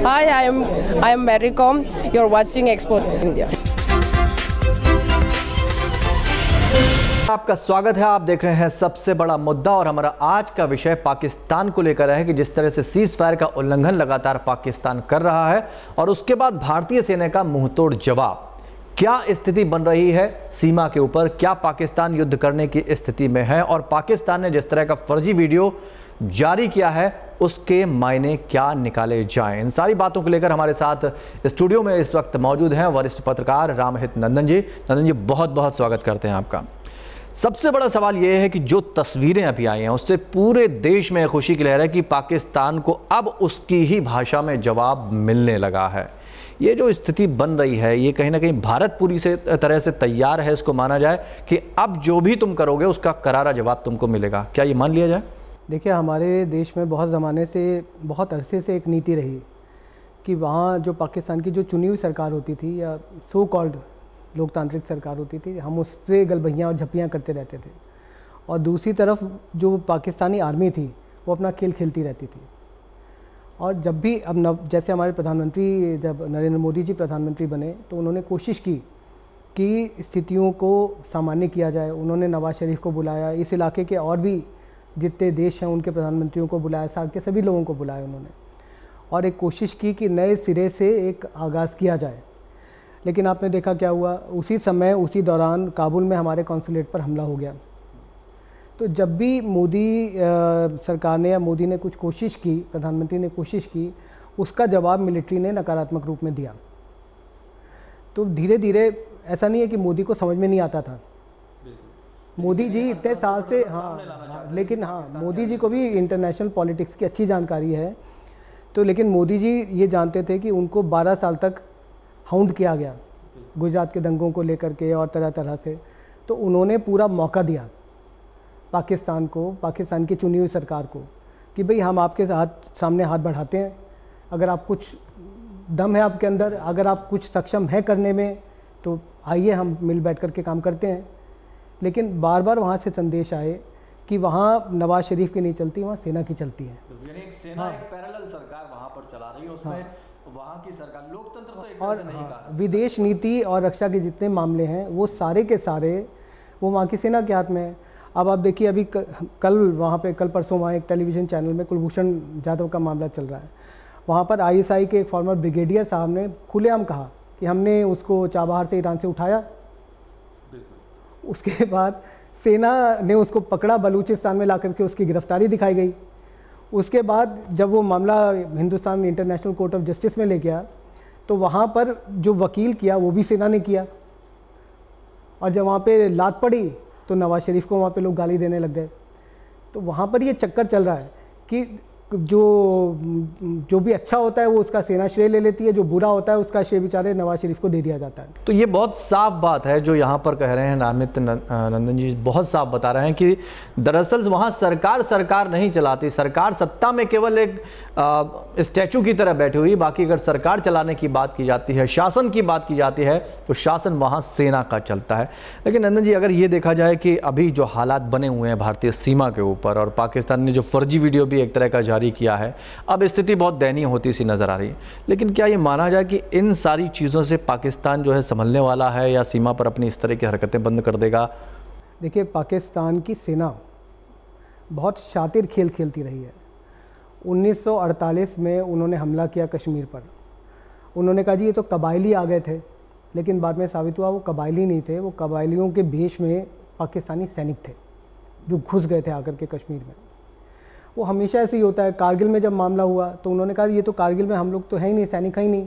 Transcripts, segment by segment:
Hi, I am Maricom. You're watching Expo India. आपका स्वागत है। आप देख रहे हैं सबसे बड़ा मुद्दा और हमारा आज का विषय पाकिस्तान को लेकर है कि जिस तरह से सीज फायर का उल्लंघन लगातार पाकिस्तान कर रहा है और उसके बाद भारतीय सेना का मुंहतोड़ जवाब। क्या स्थिति बन रही है सीमा के ऊपर, क्या पाकिस्तान युद्ध करने की स्थिति में है और पाकिस्तान ने जिस तरह का फर्जी वीडियो जारी किया है उसके मायने क्या निकाले जाएं। इन सारी बातों को लेकर हमारे साथ स्टूडियो में इस वक्त मौजूद हैं वरिष्ठ पत्रकार रामहित नंदन जी। नंदन जी, बहुत बहुत स्वागत करते हैं आपका। सबसे बड़ा सवाल यह है कि जो तस्वीरें अभी आई हैं उससे पूरे देश में खुशी की लहर है कि पाकिस्तान को अब उसकी ही भाषा में जवाब मिलने लगा है। ये जो स्थिति बन रही है ये कहीं ना कहीं भारत पूरी से तरह से तैयार है, इसको माना जाए कि अब जो भी तुम करोगे उसका करारा जवाब तुमको मिलेगा, क्या ये मान लिया जाए? देखिए, हमारे देश में बहुत ज़माने से, बहुत अरसे से एक नीति रही कि वहाँ जो पाकिस्तान की जो चुनी हुई सरकार होती थी या सो कॉल्ड लोकतांत्रिक सरकार होती थी, हम उससे गलबहियाँ और झप्पियाँ करते रहते थे और दूसरी तरफ जो पाकिस्तानी आर्मी थी वो अपना खेल खेलती रहती थी। और जब भी अब जैसे हमारे प्रधानमंत्री, जब नरेंद्र मोदी जी प्रधानमंत्री बने तो उन्होंने कोशिश की कि स्थितियों को सामान्य किया जाए। उन्होंने नवाज शरीफ को बुलाया, इस इलाके के और भी जितने देश हैं उनके प्रधानमंत्रियों को बुलाया, साथ के सभी लोगों को बुलाया उन्होंने, और एक कोशिश की कि नए सिरे से एक आगाज़ किया जाए। लेकिन आपने देखा क्या हुआ, उसी समय उसी दौरान काबुल में हमारे कॉन्सुलेट पर हमला हो गया। तो जब भी मोदी सरकार ने या मोदी ने कुछ कोशिश की, प्रधानमंत्री ने कोशिश की, उसका जवाब मिलिट्री ने नकारात्मक रूप में दिया। तो धीरे धीरे ऐसा नहीं है कि मोदी को समझ में नहीं आता था, मोदी जी इतने साल से, लेकिन मोदी जी को भी इंटरनेशनल पॉलिटिक्स की अच्छी जानकारी है। तो लेकिन मोदी जी ये जानते थे कि उनको 12 साल तक हाउंड किया गया गुजरात के दंगों को लेकर के और तरह तरह से। तो उन्होंने पूरा मौका दिया पाकिस्तान को, पाकिस्तान की चुनी हुई सरकार को, कि भाई हम आपके सामने हाथ बढ़ाते हैं, अगर आप कुछ दम है आपके अंदर, अगर आप कुछ सक्षम है करने में तो आइए हम मिल बैठ कर के काम करते हैं। लेकिन बार बार वहाँ से संदेश आए कि वहाँ नवाज शरीफ की नहीं चलती, वहाँ सेना की चलती है। यानी एक सेना, एक पैरेलल सरकार वहाँ पर चला रही है, उसमें वहाँ की सरकार, लोकतंत्र तो एक और तरह से नहीं कहा। विदेश नीति और रक्षा के जितने मामले हैं वो सारे के सारे वो वहाँ की सेना के हाथ में है। अब आप देखिए, अभी कल वहाँ पे, कल परसों वहाँ एक टेलीविज़न चैनल में कुलभूषण जाधव का मामला चल रहा है। वहाँ पर आईएसआई के एक फॉर्मर ब्रिगेडियर साहब ने खुलेआम कहा कि हमने उसको चाबहार से ईरान से उठाया। उसके बाद सेना ने उसको पकड़ा, बलूचिस्तान में ला करके उसकी गिरफ्तारी दिखाई गई। उसके बाद जब वो मामला Hindustan international court of justice में ले गया तो वहाँ पर जो वकील किया वो भी सेना ने किया, और जब वहाँ पे लात पड़ी तो नवाज शरीफ को वहाँ पे लोग गाली देने लग गए। तो वहाँ पर ये चक्कर चल रहा है कि जो भी अच्छा होता है वो उसका सेना श्रेय ले लेती है, जो बुरा होता है उसका श्रेय बेचारे नवाज शरीफ को दे दिया जाता है। तो ये बहुत साफ बात है जो यहाँ पर कह रहे हैं रामहित नंदन जी, बहुत साफ बता रहे हैं कि दरअसल वहाँ सरकार नहीं चलाती, सरकार सत्ता में केवल एक स्टैचू की तरह बैठी हुई। बाकी अगर सरकार चलाने की बात की जाती है, शासन की बात की जाती है तो शासन वहाँ सेना का चलता है। लेकिन नंदन जी, अगर ये देखा जाए कि अभी जो हालात बने हुए हैं भारतीय सीमा के ऊपर और पाकिस्तान ने जो फर्जी वीडियो भी एक तरह का जारी किया है, अब स्थिति बहुत दयनीय होती सी नज़र आ रही है। लेकिन क्या ये माना जाए कि इन सारी चीज़ों से पाकिस्तान जो है संभलने वाला है या सीमा पर अपनी इस तरह की हरकतें बंद कर देगा? देखिए, पाकिस्तान की सेना बहुत शातिर खेल खेलती रही है। 1948 में उन्होंने हमला किया कश्मीर पर। उन्होंने कहा जी ये तो कबायली आ गए थे, लेकिन बाद में साबित हुआ वो कबायली नहीं थे, वो कबायलियों के भेष में पाकिस्तानी सैनिक थे जो घुस गए थे आकर के कश्मीर में। वो हमेशा ऐसे ही होता है। कारगिल में जब मामला हुआ तो उन्होंने कहा ये तो कारगिल में हम लोग तो है ही नहीं, सैनिक है ही नहीं,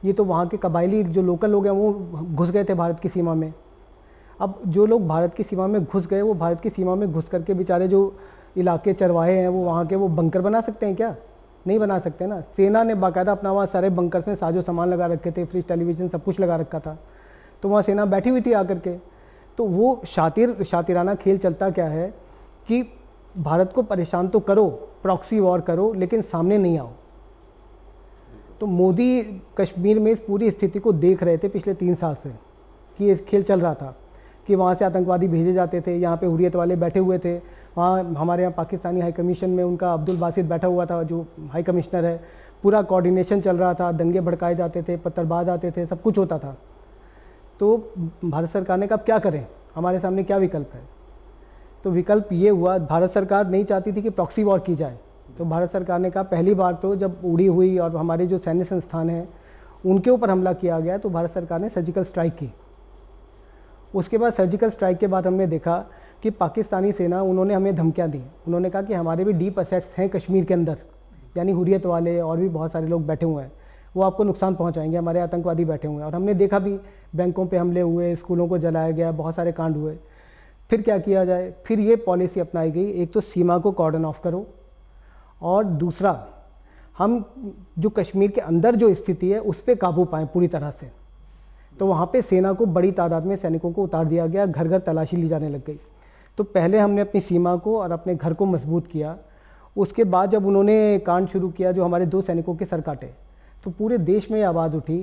ये तो वहाँ के कबायली जो लोकल लोग हैं वो घुस गए थे भारत की सीमा में। अब जो लोग भारत की सीमा में घुस गए, वो भारत की सीमा में घुस करके बेचारे जो इलाके चरवाहे हैं वो वहाँ के, वो बंकर बना सकते हैं क्या? नहीं बना सकते ना। सेना ने बाकायदा अपना वहाँ सारे बंकर्स में साजो सामान लगा रखे थे, फ्रिज, टेलीविज़न सब कुछ लगा रखा था, तो वहाँ सेना बैठी हुई थी आकर के। तो वो शातिराना खेल चलता क्या है कि भारत को परेशान तो करो, प्रॉक्सी वॉर करो, लेकिन सामने नहीं आओ। तो मोदी कश्मीर में इस पूरी स्थिति को देख रहे थे पिछले 3 साल से कि ये खेल चल रहा था कि वहाँ से आतंकवादी भेजे जाते थे, यहाँ पे हुर्रियत वाले बैठे हुए थे, वहाँ हमारे यहाँ पाकिस्तानी हाई कमीशन में उनका अब्दुल बासित बैठा हुआ था जो हाई कमिश्नर है, पूरा कोऑर्डिनेशन चल रहा था, दंगे भड़काए जाते थे, पत्थरबाज आते थे, सब कुछ होता था। तो भारत सरकार ने कहा क्या करें, हमारे सामने क्या विकल्प है। तो विकल्प ये हुआ, भारत सरकार नहीं चाहती थी कि प्रॉक्सी वॉर की जाए। तो भारत सरकार ने कहा पहली बार तो जब उड़ी हुई और हमारे जो सैन्य संस्थान हैं उनके ऊपर हमला किया गया, तो भारत सरकार ने सर्जिकल स्ट्राइक की। उसके बाद सर्जिकल स्ट्राइक के बाद हमने देखा कि पाकिस्तानी सेना, उन्होंने हमें धमकियाँ दी। उन्होंने कहा कि हमारे भी डीप असेट्स हैं कश्मीर के अंदर, यानी हुर्रियत वाले और भी बहुत सारे लोग बैठे हुए हैं, वो आपको नुकसान पहुंचाएंगे, हमारे आतंकवादी बैठे हुए हैं। और हमने देखा भी, बैंकों पे हमले हुए, स्कूलों को जलाया गया, बहुत सारे कांड हुए। फिर क्या किया जाए, फिर ये पॉलिसी अपनाई गई, एक तो सीमा को कॉर्डन ऑफ करो, और दूसरा हम जो कश्मीर के अंदर जो स्थिति है उस पर काबू पाएँ पूरी तरह से। तो वहाँ पे सेना को बड़ी तादाद में सैनिकों को उतार दिया गया, घर घर तलाशी ली जाने लग गई। तो पहले हमने अपनी सीमा को और अपने घर को मजबूत किया। उसके बाद जब उन्होंने कांड शुरू किया, जो हमारे 2 सैनिकों के सर काटे, तो पूरे देश में ये आवाज़ उठी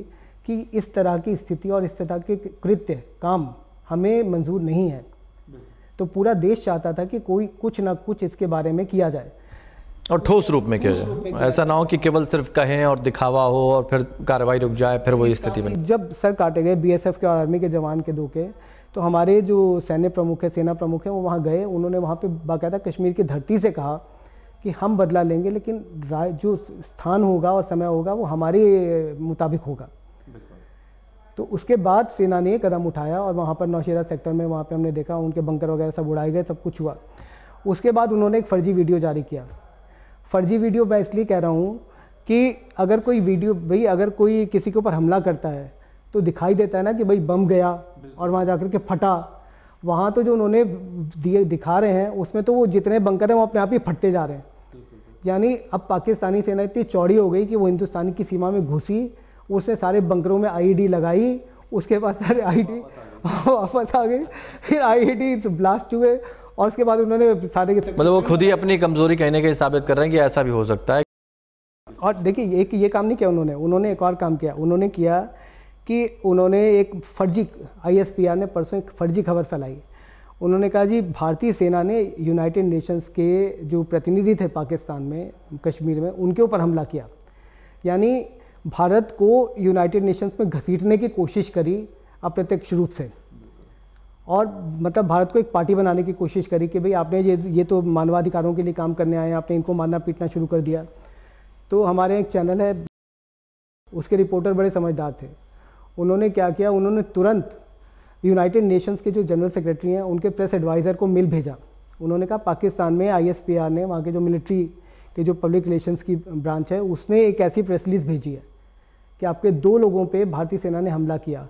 कि इस तरह की स्थिति और इस तरह के कृत्य काम हमें मंजूर नहीं है। तो पूरा देश चाहता था कि कोई कुछ ना कुछ इसके बारे में किया जाए और ठोस रूप में किया जाए, ऐसा ना हो कि केवल सिर्फ कहें और दिखावा हो और फिर कार्रवाई रुक जाए, फिर वही स्थिति बने। जब सर काटे गए बीएसएफ के और आर्मी के जवान के 2 के, तो हमारे जो सैन्य प्रमुख है, सेना प्रमुख है, वो वहाँ गए। उन्होंने वहाँ पे बाकायदा कश्मीर की धरती से कहा कि हम बदला लेंगे, लेकिन जो स्थान होगा और समय होगा वो हमारे मुताबिक होगा। तो उसके बाद सेना ने कदम उठाया और वहाँ पर नौशेरा सेक्टर में, वहाँ पे हमने देखा उनके बंकर वगैरह सब उड़ाए गए, सब कुछ हुआ। उसके बाद उन्होंने एक फर्जी वीडियो जारी किया। फर्जी वीडियो मैं इसलिए कह रहा हूँ कि अगर कोई वीडियो, भाई अगर कोई किसी के ऊपर हमला करता है तो दिखाई देता है ना कि भाई बम गया और वहाँ जाकर के फटा। वहाँ तो जो उन्होंने दिखा रहे हैं उसमें तो वो जितने बंकर हैं वो अपने आप ही फटते जा रहे हैं। यानी अब पाकिस्तानी सेना इतनी चौड़ी हो गई कि वो हिंदुस्तान की सीमा में घुसी, उसने सारे बंकरों में आईईडी लगाई, उसके बाद सारे आईईडी वापस आ गई, फिर आईईडी ब्लास्ट हुए और उसके बाद उन्होंने सारे, मतलब वो खुद ही अपनी कमजोरी कहने के साबित कर रहे हैं कि ऐसा भी हो सकता है। और देखिए ये काम नहीं किया उन्होंने एक और काम किया। उन्होंने किया कि उन्होंने एक फर्जी, ISPR ने परसों एक फर्जी खबर फैलाई। उन्होंने कहा जी भारतीय सेना ने यूनाइटेड नेशंस के जो प्रतिनिधि थे पाकिस्तान में, कश्मीर में, उनके ऊपर हमला किया। यानी भारत को यूनाइटेड नेशंस में घसीटने की कोशिश करी अप्रत्यक्ष रूप से, और मतलब भारत को एक पार्टी बनाने की कोशिश करी कि भाई आपने ये तो मानवाधिकारों के लिए काम करने आए हैं, आपने इनको मारना पीटना शुरू कर दिया। तो हमारे एक चैनल है, उसके रिपोर्टर बड़े समझदार थे। उन्होंने क्या किया, उन्होंने तुरंत यूनाइटेड नेशंस के जो जनरल सेक्रेटरी हैं उनके प्रेस एडवाइज़र को मेल भेजा। उन्होंने कहा पाकिस्तान में ISPR ने, वहाँ के जो मिलिट्री के जो पब्लिक रिलेशंस की ब्रांच है, उसने एक ऐसी प्रेस रिलीज भेजी है कि आपके 2 लोगों पे भारतीय सेना ने हमला किया,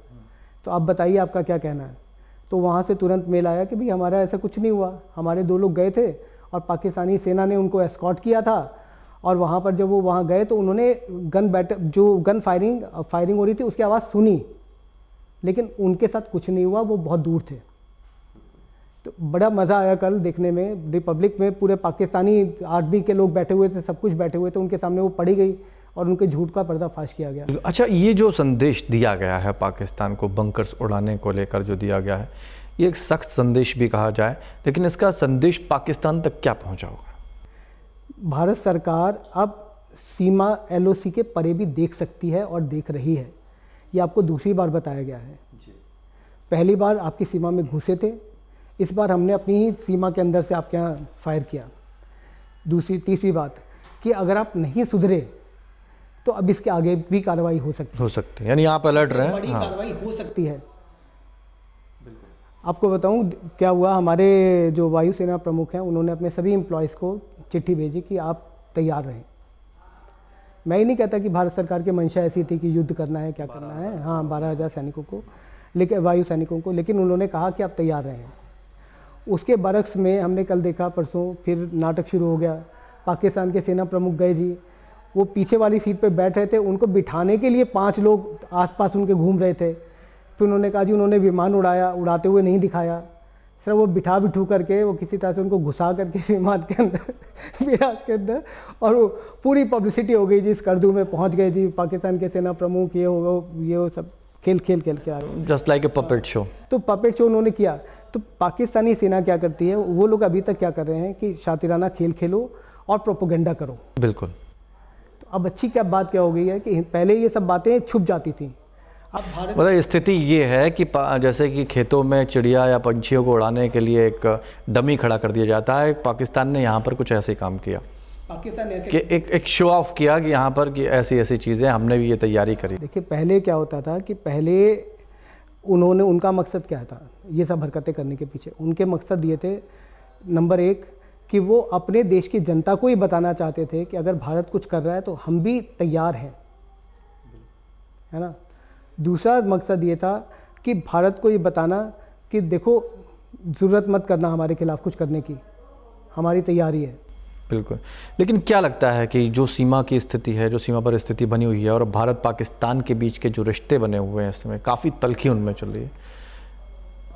तो आप बताइए आपका क्या कहना है। तो वहाँ से तुरंत मेल आया कि भाई हमारा ऐसा कुछ नहीं हुआ, हमारे 2 लोग गए थे और पाकिस्तानी सेना ने उनको एस्कॉर्ट किया था, और वहाँ पर जब वो वहाँ गए तो उन्होंने गन फायरिंग हो रही थी उसकी आवाज़ सुनी, लेकिन उनके साथ कुछ नहीं हुआ, वो बहुत दूर थे। तो बड़ा मज़ा आया कल देखने में, रिपब्लिक में पूरे पाकिस्तानी आर्मी के लोग बैठे हुए थे, सब कुछ बैठे हुए थे, उनके सामने वो पढ़ी गई और उनके झूठ का पर्दाफाश किया गया। अच्छा, ये जो संदेश दिया गया है पाकिस्तान को बंकर्स उड़ाने को लेकर जो दिया गया है, ये एक सख्त संदेश भी कहा जाए, लेकिन इसका संदेश पाकिस्तान तक क्या पहुंचा होगा? भारत सरकार अब सीमा LOC के परे भी देख सकती है और देख रही है। ये आपको दूसरी बार बताया गया है। पहली बार आपकी सीमा में घुसे थे, इस बार हमने अपनी ही सीमा के अंदर से आपके यहाँ फायर किया। तीसरी बात कि अगर आप नहीं सुधरे तो अब इसके आगे भी कार्रवाई हो सकती है। यानी आप अलर्ट रहे, बड़ी कार्रवाई हो सकती है। आपको बताऊं क्या हुआ, हमारे जो वायुसेना प्रमुख हैं उन्होंने अपने सभी एम्प्लॉयज़ को चिट्ठी भेजी कि आप तैयार रहें। मैं ही नहीं कहता कि भारत सरकार की मंशा ऐसी थी कि युद्ध करना है, क्या करना है, हाँ 12,000 सैनिकों को, लेकिन वायु सैनिकों को, लेकिन उन्होंने कहा कि आप तैयार रहें। उसके बरक्स में हमने कल देखा, परसों फिर नाटक शुरू हो गया। पाकिस्तान के सेना प्रमुख गए जी, वो पीछे वाली सीट पे बैठ रहे थे, उनको बिठाने के लिए 5 लोग आसपास उनके घूम रहे थे। फिर उन्होंने कहा जी उन्होंने विमान उड़ाया, उड़ाते हुए नहीं दिखाया, सर वो बिठू करके वो किसी तरह से उनको घुसा करके विमान के अंदर, विराज के अंदर, और वो पूरी पब्लिसिटी हो गई जी, स्कर्दू में पहुंच गए जी पाकिस्तान के सेना प्रमुख, ये वो सब खेल के आ गए, just like a puppet show. तो पपेट शो उन्होंने किया। तो पाकिस्तानी सेना क्या करती है, वो लोग अभी तक क्या कर रहे हैं कि शातिराना खेल खेलो और प्रोपोगंडा करो। बिल्कुल। तो अब अच्छी क्या बात क्या हो गई है कि पहले ये सब बातें छुप जाती थी, अब भारत मतलब स्थिति ये है कि जैसे कि खेतों में चिड़िया या पंछियों को उड़ाने के लिए एक डमी खड़ा कर दिया जाता है, पाकिस्तान ने यहाँ पर कुछ ऐसे ही काम किया, पाकिस्तान ऐसे कि एक शो ऑफ किया कि यहाँ पर कि ऐसी ऐसी चीज़ें हमने भी ये तैयारी करी। देखिए पहले क्या होता था कि पहले उनका मकसद क्या था ये सब हरकतें करने के पीछे, उनके मकसद ये थे नंबर 1 कि वो अपने देश की जनता को ही बताना चाहते थे कि अगर भारत कुछ कर रहा है तो हम भी तैयार हैं, है ना। दूसरा मकसद ये था कि भारत को ये बताना कि देखो ज़रूरत मत करना हमारे खिलाफ कुछ करने की, हमारी तैयारी है। बिल्कुल। लेकिन क्या लगता है कि जो सीमा की स्थिति है, जो सीमा पर स्थिति बनी हुई है और भारत पाकिस्तान के बीच के जो रिश्ते बने हुए हैं इस समय काफ़ी तल्खी उनमें चल रही है,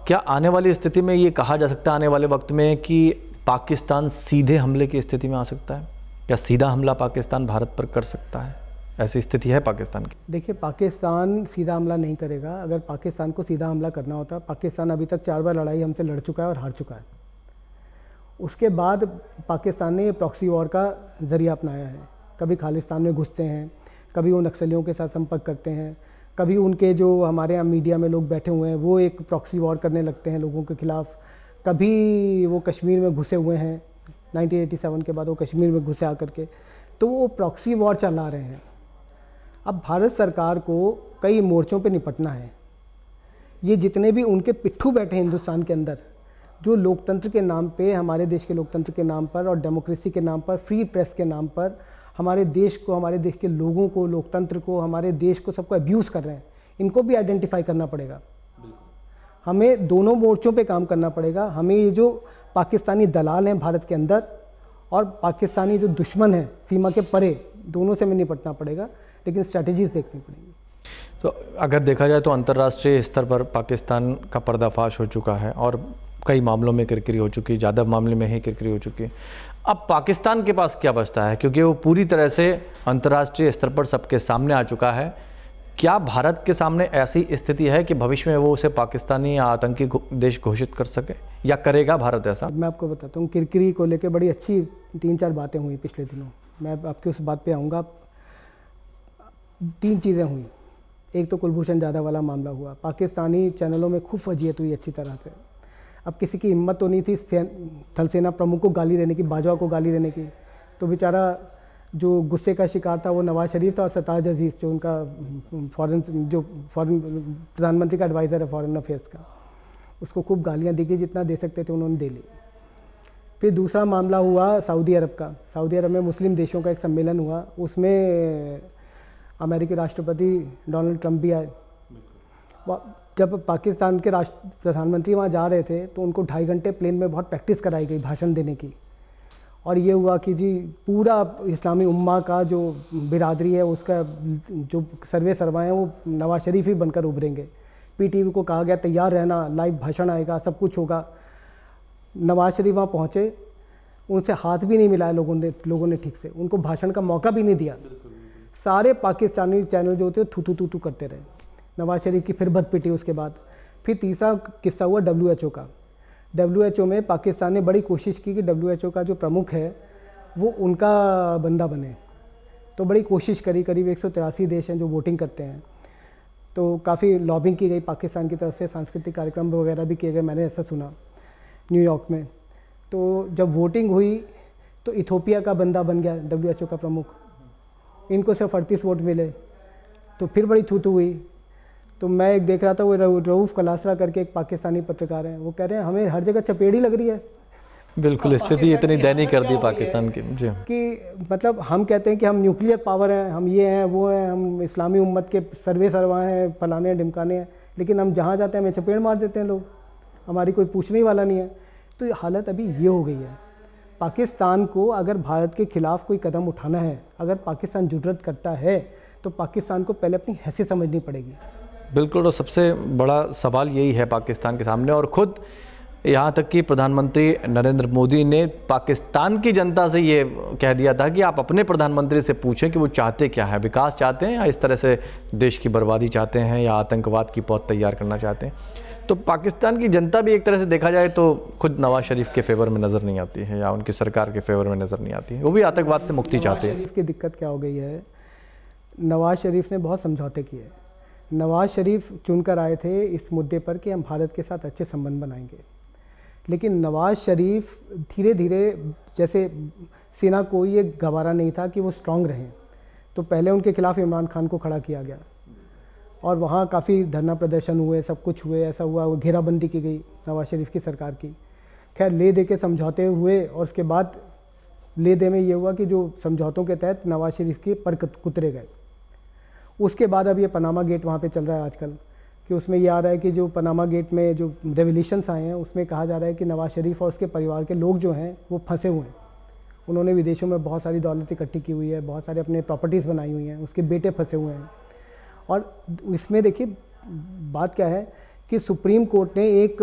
क्या आने वाली स्थिति में ये कहा जा सकता है आने वाले वक्त में कि पाकिस्तान सीधे हमले की स्थिति में आ सकता है, या सीधा हमला पाकिस्तान भारत पर कर सकता है? ऐसी स्थिति है पाकिस्तान की? देखिए पाकिस्तान सीधा हमला नहीं करेगा। अगर पाकिस्तान को सीधा हमला करना होता, पाकिस्तान अभी तक 4 बार लड़ाई हमसे लड़ चुका है और हार चुका है। उसके बाद पाकिस्तान ने प्रॉक्सी वॉर का ज़रिया अपनाया है, कभी खालिस्तान में घुसते हैं, कभी वो नक्सलियों के साथ संपर्क करते हैं, कभी उनके जो हमारे यहाँ मीडिया में लोग बैठे हुए हैं वो एक प्रॉक्सी वॉर करने लगते हैं लोगों के ख़िलाफ़, कभी वो कश्मीर में घुसे हुए हैं 1987 के बाद वो कश्मीर में घुसे आकर के, तो वो प्रॉक्सी वॉर चला रहे हैं। अब भारत सरकार को कई मोर्चों पे निपटना है। ये जितने भी उनके पिट्ठू बैठे हैं हिंदुस्तान के अंदर, जो लोकतंत्र के नाम पे, हमारे देश के लोकतंत्र के नाम पर और डेमोक्रेसी के नाम पर, फ्री प्रेस के नाम पर हमारे देश को, हमारे देश के लोगों को, लोकतंत्र को, हमारे देश को सबको अब्यूज़ कर रहे हैं, इनको भी आइडेंटिफाई करना पड़ेगा। हमें दोनों मोर्चों पे काम करना पड़ेगा। हमें ये जो पाकिस्तानी दलाल हैं भारत के अंदर और पाकिस्तानी जो दुश्मन हैं सीमा के परे, दोनों से हमें निपटना पड़ेगा, लेकिन स्ट्रैटेजीज देखनी पड़ेगी। तो अगर देखा जाए तो अंतर्राष्ट्रीय स्तर पर पाकिस्तान का पर्दाफाश हो चुका है और कई मामलों में किरकिरी हो चुकी है, ज़्यादा मामले में ही किरकिरी हो चुकी है। अब पाकिस्तान के पास क्या बचता है, क्योंकि वो पूरी तरह से अंतर्राष्ट्रीय स्तर पर सबके सामने आ चुका है। क्या भारत के सामने ऐसी स्थिति है कि भविष्य में वो उसे पाकिस्तानी या आतंकी देश घोषित कर सके, या करेगा भारत ऐसा? मैं आपको बताता हूँ, किरकिरी को लेकर बड़ी अच्छी 3-4 बातें हुई पिछले दिनों, मैं आपकी उस बात पे आऊँगा। 3 चीज़ें हुई। एक तो कुलभूषण जाधव वाला मामला हुआ, पाकिस्तानी चैनलों में खूब फजीयत हुई अच्छी तरह से। अब किसी की हिम्मत तो नहीं थी थल सेना प्रमुख को गाली देने की, बाजवा को गाली देने की, तो बेचारा जो गुस्से का शिकार था वो नवाज शरीफ था और सरताज अजीज़ जो उनका फॉरेन प्रधानमंत्री का एडवाइज़र है फॉरेन अफेयर्स का, उसको खूब गालियाँ दी गई, जितना दे सकते थे उन्होंने दे ली। फिर दूसरा मामला हुआ सऊदी अरब का। सऊदी अरब में मुस्लिम देशों का एक सम्मेलन हुआ, उसमें अमेरिकी राष्ट्रपति डोनाल्ड ट्रंप भी आए। जब पाकिस्तान के प्रधानमंत्री वहाँ जा रहे थे तो उनको 2.5 घंटे प्लेन में बहुत प्रैक्टिस कराई गई भाषण देने की, और ये हुआ कि जी पूरा इस्लामी उम्मा का जो बिरादरी है उसका जो सर्वा हैं वो नवाज शरीफ ही बनकर उभरेंगे। पीटीवी को कहा गया तैयार रहना, लाइव भाषण आएगा, सब कुछ होगा। नवाज शरीफ वहाँ पहुँचे, उनसे हाथ भी नहीं मिलाया लोगों ने ठीक से, उनको भाषण का मौका भी नहीं दिया। सारे पाकिस्तानी चैनल जो होते थू थू थू करते रहे। नवाज शरीफ की फिर बद पिटी उसके बाद। फिर तीसरा किस्सा हुआ WHO का। WHO में पाकिस्तान ने बड़ी कोशिश की कि WHO का जो प्रमुख है वो उनका बंदा बने, तो बड़ी कोशिश करी। करीब 183 देश हैं जो वोटिंग करते हैं, तो काफ़ी लॉबिंग की गई पाकिस्तान की तरफ से, सांस्कृतिक कार्यक्रम वगैरह भी किए गए, मैंने ऐसा सुना न्यूयॉर्क में। तो जब वोटिंग हुई तो इथोपिया का बंदा बन गया WHO का प्रमुख, इनको सिर्फ 38 वोट मिले, तो फिर बड़ी थू हुई। तो मैं एक देख रहा था, वो रऊफ़ कलासरा करके एक पाकिस्तानी पत्रकार हैं, वो कह रहे हैं हमें हर जगह चपेड़ी लग रही है। बिल्कुल, स्थिति इतनी दयनीय कर दी पाकिस्तान की जी, कि मतलब हम कहते हैं कि हम न्यूक्लियर पावर हैं, हम ये हैं वो हैं, हम इस्लामी उम्मत के सर्वा हैं, फलाने हैं ढिमकाने हैं, लेकिन हम जहाँ जाते हैं हमें चपेड़ मार देते हैं लोग, हमारी कोई पूछने वाला नहीं है। तो हालत अभी ये हो गई है। पाकिस्तान को अगर भारत के खिलाफ कोई कदम उठाना है, अगर पाकिस्तान जुर्रत करता है तो पाकिस्तान को पहले अपनी हैसियत समझनी पड़ेगी। बिल्कुल, तो सबसे बड़ा सवाल यही है पाकिस्तान के सामने। और ख़ुद यहाँ तक कि प्रधानमंत्री नरेंद्र मोदी ने पाकिस्तान की जनता से ये कह दिया था कि आप अपने प्रधानमंत्री से पूछें कि वो चाहते क्या है, विकास चाहते हैं या इस तरह से देश की बर्बादी चाहते हैं या आतंकवाद की पौध तैयार करना चाहते हैं। तो पाकिस्तान की जनता भी एक तरह से देखा जाए तो खुद नवाज शरीफ के फेवर में नज़र नहीं आती है, या उनकी सरकार के फेवर में नज़र नहीं आती है। वो भी आतंकवाद से मुक्ति चाहते हैं। नवाज शरीफ की दिक्कत क्या हो गई है, नवाज शरीफ ने बहुत समझौते किए। नवाज शरीफ चुनकर आए थे इस मुद्दे पर कि हम भारत के साथ अच्छे संबंध बनाएंगे, लेकिन नवाज शरीफ धीरे धीरे, जैसे सेना को ये गवारा नहीं था कि वो स्ट्रांग रहें, तो पहले उनके खिलाफ इमरान खान को खड़ा किया गया और वहाँ काफ़ी धरना प्रदर्शन हुए, सब कुछ हुए, ऐसा हुआ, वो घेराबंदी की गई नवाज शरीफ की सरकार की। खैर ले दे के समझौते हुए और उसके बाद ले दे में ये हुआ कि जो समझौतों के तहत नवाज शरीफ के पर कुतरे गए। उसके बाद अब ये पनामा गेट वहाँ पे चल रहा है आजकल, कि उसमें ये आ रहा है कि जो पनामा गेट में जो रेवल्यूशंस आए हैं उसमें कहा जा रहा है कि नवाज शरीफ और उसके परिवार के लोग जो हैं वो फंसे हुए हैं। उन्होंने विदेशों में बहुत सारी दौलत इकट्ठी की हुई है, बहुत सारे अपने प्रॉपर्टीज़ बनाई हुई हैं, उसके बेटे फंसे हुए हैं। और इसमें देखिए बात क्या है कि सुप्रीम कोर्ट ने एक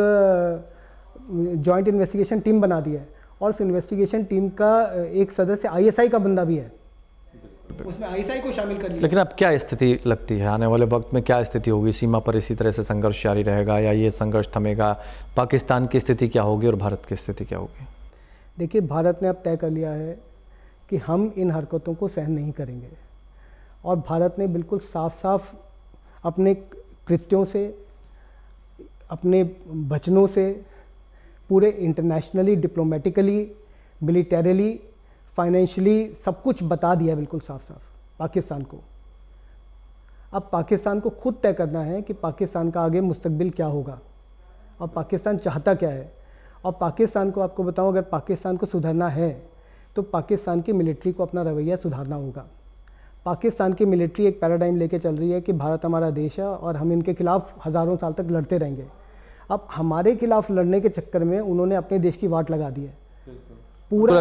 जॉइंट इन्वेस्टिगेशन टीम बना दी है और उस इन्वेस्टिगेशन टीम का एक सदस्य आईएसआई का बंदा भी है, उसमें आईएसआई को शामिल कर लिया। लेकिन अब क्या स्थिति लगती है, आने वाले वक्त में क्या स्थिति होगी? सीमा पर इसी तरह से संघर्ष जारी रहेगा या ये संघर्ष थमेगा? पाकिस्तान की स्थिति क्या होगी और भारत की स्थिति क्या होगी? देखिए, भारत ने अब तय कर लिया है कि हम इन हरकतों को सहन नहीं करेंगे और भारत ने बिल्कुल साफ साफ अपने कृत्यों से, अपने वचनों से, पूरे इंटरनेशनली, डिप्लोमेटिकली, मिलिटरीली, फाइनेंशियली सब कुछ बता दिया बिल्कुल साफ साफ पाकिस्तान को। अब पाकिस्तान को खुद तय करना है कि पाकिस्तान का आगे मुस्तकबिल क्या होगा और पाकिस्तान चाहता क्या है। और पाकिस्तान को, आपको बताऊं, अगर पाकिस्तान को सुधरना है तो पाकिस्तान की मिलिट्री को अपना रवैया सुधारना होगा। पाकिस्तान की मिलिट्री एक पैराडाइम लेके चल रही है कि भारत हमारा देश है और हम इनके खिलाफ हज़ारों साल तक लड़ते रहेंगे। अब हमारे खिलाफ लड़ने के चक्कर में उन्होंने अपने देश की वाट लगा दी है। पूरा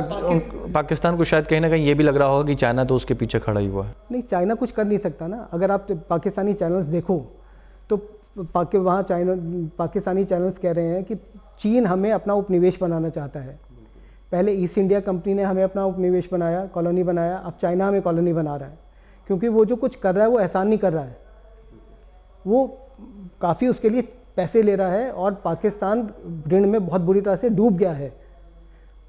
पाकिस्तान को शायद कहीं ना कहीं ये भी लग रहा होगा कि चाइना तो उसके पीछे खड़ा ही हुआ है। नहीं, चाइना कुछ कर नहीं सकता ना। अगर आप पाकिस्तानी चैनल्स देखो तो वहाँ पाकिस्तानी चैनल्स कह रहे हैं कि चीन हमें अपना उपनिवेश बनाना चाहता है। पहले ईस्ट इंडिया कंपनी ने हमें अपना उपनिवेश बनाया, कॉलोनी बनाया, अब चाइना हमें कॉलोनी बना रहा है। क्योंकि वो जो कुछ कर रहा है वो एहसान नहीं कर रहा है, वो काफ़ी उसके लिए पैसे ले रहा है और पाकिस्तान ऋण में बहुत बुरी तरह से डूब गया है।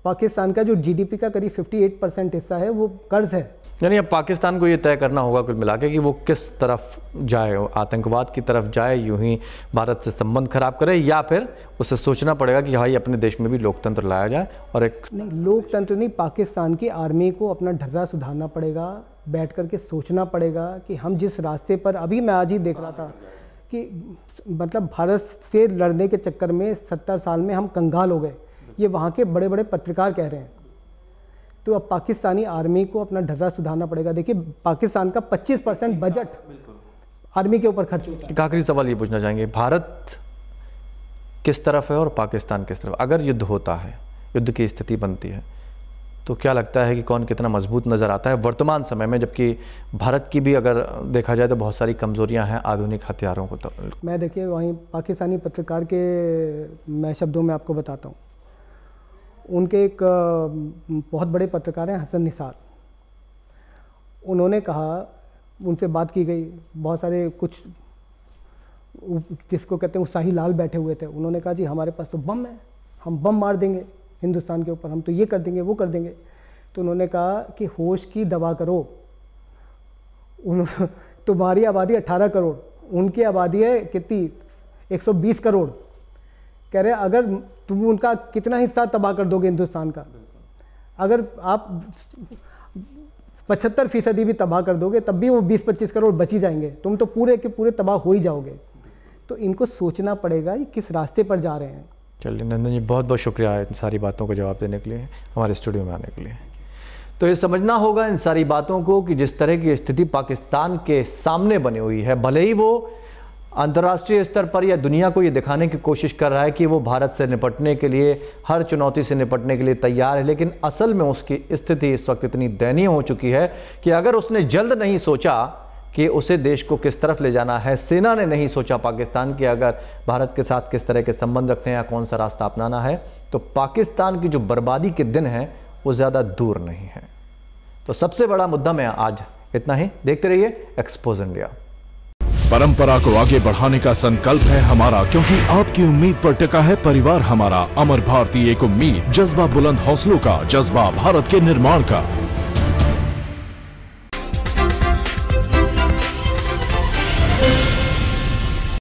पाकिस्तान का जो जीडीपी का करीब 58% हिस्सा है वो कर्ज है। यानी अब पाकिस्तान को ये तय करना होगा कुल मिला के कि वो किस तरफ जाए, आतंकवाद की तरफ जाए, यूं ही भारत से संबंध खराब करे, या फिर उसे सोचना पड़ेगा कि भाई अपने देश में भी लोकतंत्र लाया जाए। और एक नहीं, लोकतंत्र नहीं, पाकिस्तान की आर्मी को अपना ढर्रा सुधारना पड़ेगा, बैठ करके सोचना पड़ेगा कि हम जिस रास्ते पर, अभी मैं आज ही देख रहा था कि मतलब भारत से लड़ने के चक्कर में 70 साल में हम कंगाल हो गए, ये वहाँ के बड़े बड़े पत्रकार कह रहे हैं। तो अब पाकिस्तानी आर्मी को अपना ढर्रा सुधारना पड़ेगा। देखिए, पाकिस्तान का 25% बजट आर्मी के ऊपर खर्च होता है। एक आखिरी सवाल ये पूछना चाहेंगे, भारत किस तरफ है और पाकिस्तान किस तरफ? अगर युद्ध होता है, युद्ध की स्थिति बनती है, तो क्या लगता है कि कौन कितना मजबूत नज़र आता है वर्तमान समय में, जबकि भारत की भी अगर देखा जाए तो बहुत सारी कमजोरियां हैं आधुनिक हथियारों को? तो मैं देखिए वहीं पाकिस्तानी पत्रकार के मैं शब्दों में आपको बताता हूँ। उनके एक बहुत बड़े पत्रकार हैं हसन निसार, उन्होंने कहा, उनसे बात की गई, बहुत सारे कुछ जिसको कहते हैं उत्साही लाल बैठे हुए थे, उन्होंने कहा जी हमारे पास तो बम है, हम बम मार देंगे हिंदुस्तान के ऊपर, हम तो ये कर देंगे, वो कर देंगे। तो उन्होंने कहा कि होश की दवा करो, तुम्हारी आबादी 18 करोड़, उनकी आबादी है कितनी, 120 करोड़। कह रहे अगर तुम उनका कितना हिस्सा तबाह कर दोगे हिंदुस्तान का, अगर आप 75% भी तबाह कर दोगे तब भी वो 20-25 करोड़ बच ही जाएंगे, तुम तो पूरे के पूरे तबाह हो ही जाओगे। तो इनको सोचना पड़ेगा ये किस रास्ते पर जा रहे हैं। चलिए नंदन जी, बहुत बहुत शुक्रिया इन सारी बातों को जवाब देने के लिए, हमारे स्टूडियो में आने के लिए। तो ये समझना होगा इन सारी बातों को कि जिस तरह की स्थिति पाकिस्तान के सामने बनी हुई है, भले ही वो अंतर्राष्ट्रीय स्तर पर या दुनिया को ये दिखाने की कोशिश कर रहा है कि वो भारत से निपटने के लिए, हर चुनौती से निपटने के लिए तैयार है, लेकिन असल में उसकी स्थिति इस वक्त इतनी दयनीय हो चुकी है कि अगर उसने जल्द नहीं सोचा कि उसे देश को किस तरफ ले जाना है, सेना ने नहीं सोचा पाकिस्तान की अगर भारत के साथ किस तरह के संबंध रखने या कौन सा रास्ता अपनाना है, तो पाकिस्तान की जो बर्बादी के दिन हैं वो ज़्यादा दूर नहीं है। तो सबसे बड़ा मुद्दा में आज इतना ही। देखते रहिए एक्सपोज इंडिया। परंपरा को आगे बढ़ाने का संकल्प है हमारा, क्योंकि आपकी उम्मीद पर टिका है परिवार हमारा। अमर भारती एक उम्मीद, जज्बा बुलंद हौसलों का, जज्बा भारत के निर्माण का।